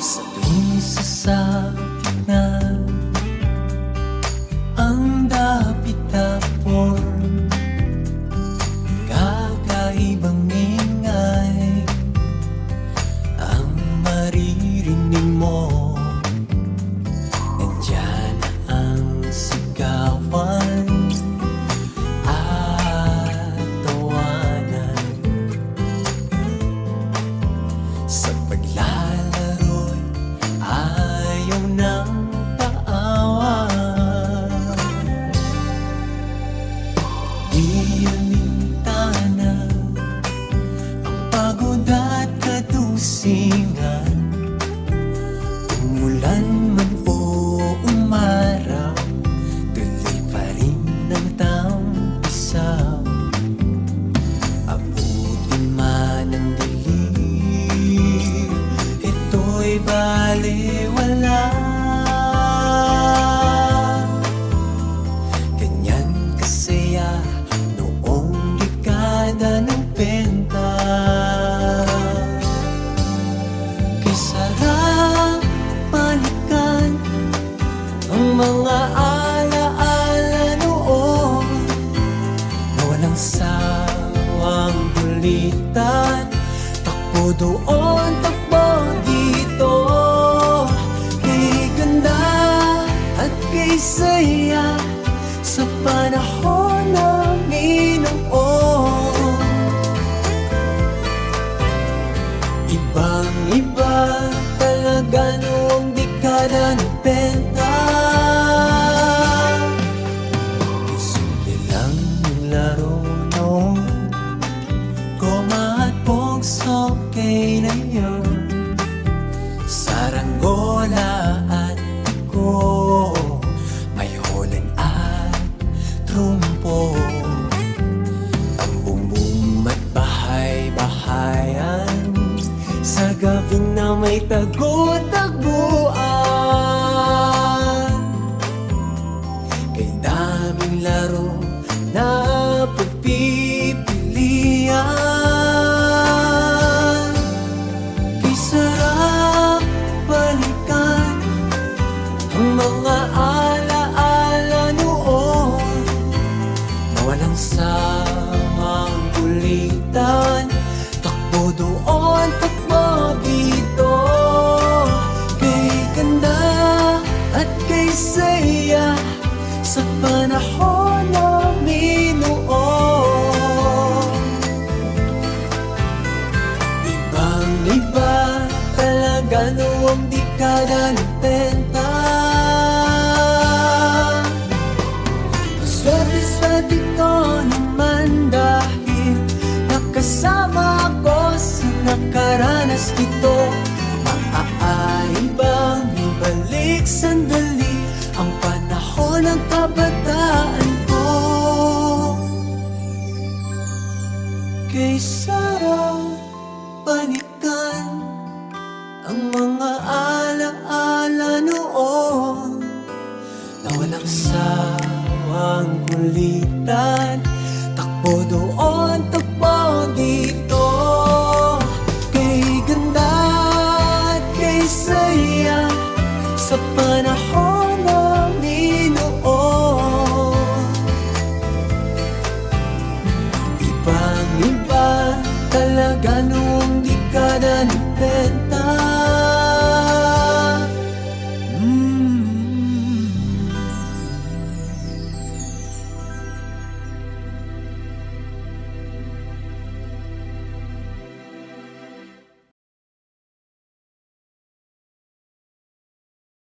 Sa tuwing sasabit na ang dapit-tapon, kakaibang ingay ang maririnig mo. Nandiyan ang sigawan at tawanan. Sa paglalaro'y ayaw ng paawa. Di alintana ang pagod at kadusingan. Umulan man o umaraw, tuloy pa rin ang tampisaw. Abutin man ang dilim, ito'y balewala. Ganyan kasaya noong dekada ng 20. Kay sarap balikan ang mga alaala noon na walang sawang bulitan. Takbo doon, takbo dito, kay ganda at kay saya sa panahon namin noon. Ibang-iba talaga noong dekada ng 20. Simple lang yung laro noon, goma at pogs, okay na yun. Saranggola at ko, may holan at trumpo. Ang bumbum at bahay-bahayan sa gabing na may tago-taguan. Kay daming laro na pagpipilian. Kay sarap balikan ang mga alaala noon na walang sawang kulitan. Takbo doon, takbo dito, kay ganda at kay saya sa panahon namin noon. Ibang-iba talaga noong dekada ng 20. Swerte-swerte ko naman dahil nakasama ko sa nakaranas nito. Maaari bang ibalik sandali ang panahon ng kabataan ko? Kay sarap balikan ang mga alaala noon na walang sawang kulitan. Takbo doon,